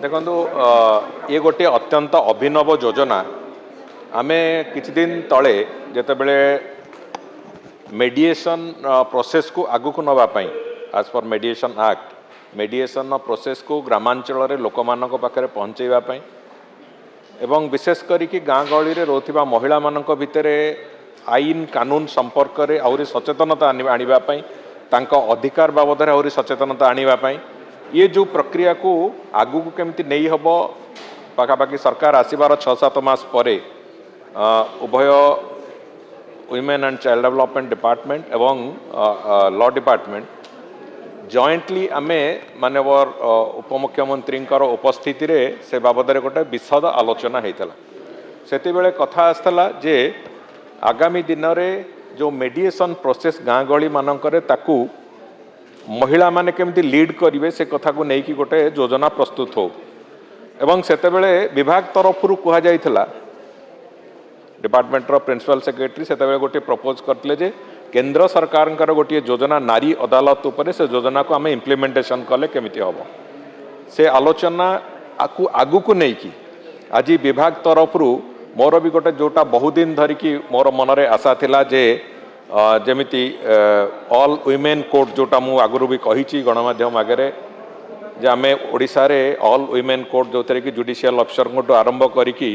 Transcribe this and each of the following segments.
देखो ये गोटे अत्यंत अभिनव योजना आमे किछि दिन तले जेतेबेले मेडिएशन प्रोसेस को आगु को नवा पाई आज पर मेडिएशन एक्ट मेडिएशन प्रोसेस को ग्रामांचल रे लोक मानक पाखरे पहुंचेबा पाई एवं विशेष करी कि गाँ गहली रे रोथिबा महिला मानक भितरे आईन कानून संपर्क रे आउरी सचेतनता आनिबा पाई तांको अधिकार बाबद रे आउरी सचेतनता आनिबा पाई ये जो प्रक्रिया को आगु को केमती नहीं हबो पाखापाखि सरकार आसीबार 6-7 मास परे उभय women and child development department एवं लॉ डिपार्टमेंट जॉइंटली आमे मानवर उपमुख्यमंत्री उपस्थिति रे से बाबद रे गोटे विशद आलोचना होता से बेले कथा आसला जे आगामी दिन रे जो मेडिएशन प्रोसेस गाँ गली मानकरे ताकू महिला माने केमती लीड करिवे से कथा को नहीं कि गोटे योजना प्रस्तुत हो एवं सेतेबेले विभाग तरफ कह जाइथिला डिपार्टमेंट रो प्रिंसिपल सेक्रेटरी सेतेबेले गोटे प्रपोज करथिले जे केंद्र सरकार गोटे योजना नारी अदालत उपरे से योजना को आमे इम्प्लीमेंटेशन कले केमिति हबो से आलोचना आगु को नहीं कि आज विभाग तरफ मोर भी गोटे जोटा बहुत दिन धरिकी मोर मनरे आशा थिला जे जमिति ऑल वुमेन कोर्ट जोटा मु आगुरु भी कही गणमाध्यम आगे जे आमे ओडिशा रे ऑल वुमेन कोर्ट जो थे कि जुडिशियल अफिसर को आरंभ करिकी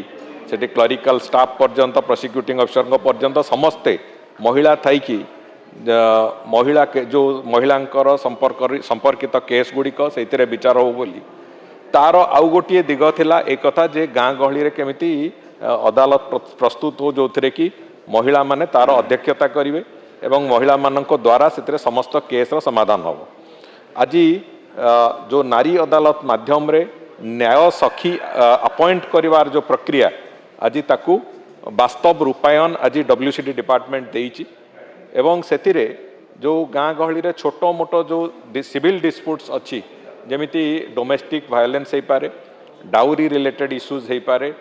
सेठी क्लरिकल स्टाफ पर्यंत प्रोसिक्यूटिंग अफिसर पर्यंत समस्ते महिला थी कि महिला जो महिलांकर संपर्कित केस गुड़िक से विचार हो बोली तार आउ गोटे दिग थिला एक कथा जे गाँ गहली रे केमिति अदालत प्रस्तुत हो जो थे कि महिला माने तार अध्यक्षता करिवे एवं महिला मानक द्वारा से समस्त केस समाधान हम आज जो नारी अदालत माध्यम रे न्याय सखी अपॉइंट करिवार जो प्रक्रिया आज ताकू वास्तव रूपायन आज WCD डिपार्टमेंट देइछि एवं सेतिरे जो गाँ गहली रे छोटो मोटो जो सिविल डिस्प्यूट्स अच्छी जेमिति डोमेस्टिक वायलेंस हो पारे डाउरी रिलेटेड इश्यूज हो पारे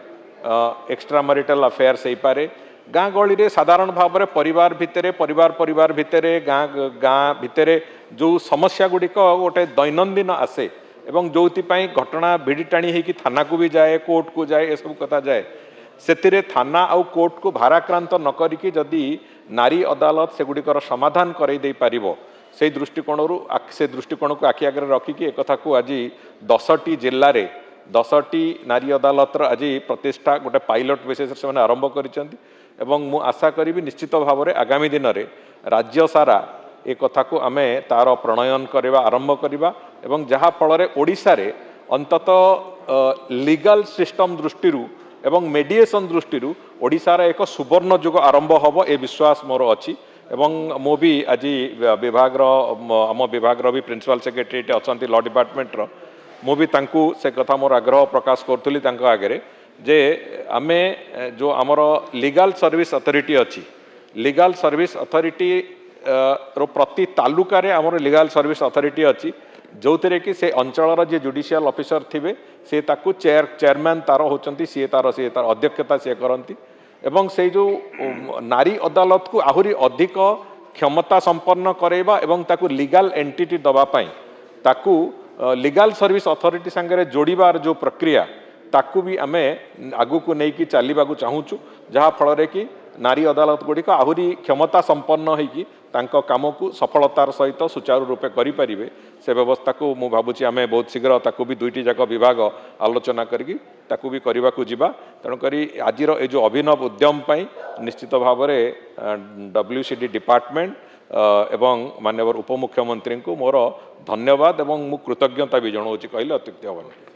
एक्स्ट्रा मैरिटल अफेयर्स हो पारे गाँ गहली रे साधारण भाव में परिवार भितरे गाँ भितरे जो समस्या गुड़िक गोटे दैनंदिन आसे एवं जो घटना भिड़ी टाणी होगी थाना को भी जाए कोर्ट को जाए ये सब कथा जाए से थाना आउ कोर्ट को भाराक्रांत न करिकी जदि नारी अदालत से गुड़िकर समाधान करई दे पारिबो से दृष्टिकोण को आखि आगे रखिकी एक कथा को आज 10टी जिल्ला रे 10टी नारी अदालत आज प्रतिष्ठा गोटे पाइलट विशेष से आरंभ करिसेंती एवं मु आशा करी निश्चित भाव में आगामी दिन में राज्य सारा एक कथा को आमे तार प्रणयन करवा आरंभ करवा एवं जहाँ फल ओडिशा रे अंततः लीगल सिस्टम दृष्टि एवं मेडिएशन दृष्टि ओडिशा रे एक सुवर्ण युग आरंभ हम ए विश्वास मोर अच्छी एवं मु भी आज विभाग आम विभाग भी प्रिंसिपल सेक्रेटरी अच्छा लॉ डिपार्टमेंट मु भी तांकू से कथा मोर आग्रह प्रकाश करूली आगे जे आमे जो आमर लीगल सर्विस अथॉरिटी अच्छी लीगल सर्विस अथॉरिटी रो प्रति तालुका रे आमर लीगल सर्विस अथॉरिटी अच्छी जो थे कि से अंचल जे जुडिशियल ऑफिसर थिबे से ताकू चेयरमैन तार होचंती सी तार अध्यक्षता सी करती एवं से जो नारी अदालत को आहुरी अधिक क्षमता संपन्न करेबा एवं ताकू लीगल एंटिटी दबा पाई ताकू लीगल सर्विस अथॉरिटी संगे जोड़ीबार जो प्रक्रिया ताकू भी आमे आगु को लेकिन चलवा चाहूँ जहाँ फल कि नारी अदालत गुड़िक आहुरी क्षमता संपन्न होगी काम को सफलतार सहित सुचारू रूपे करें से व्यवस्था को मु भावुची आमे बहुत शीघ्र ताकू भी दुईटी जाक विभाग आलोचना करी ताकू भी करने को जीवा तेणुक आज ये जो अभिनव उद्यम पाई निश्चित भाव में WCD डिपार्टमेंट एवं माननीय उपमुख्यमंत्री को मोर धन्यवाद एवं मु कृतज्ञता भी जनाऊँ कहले अत्युक्ति हेबनी।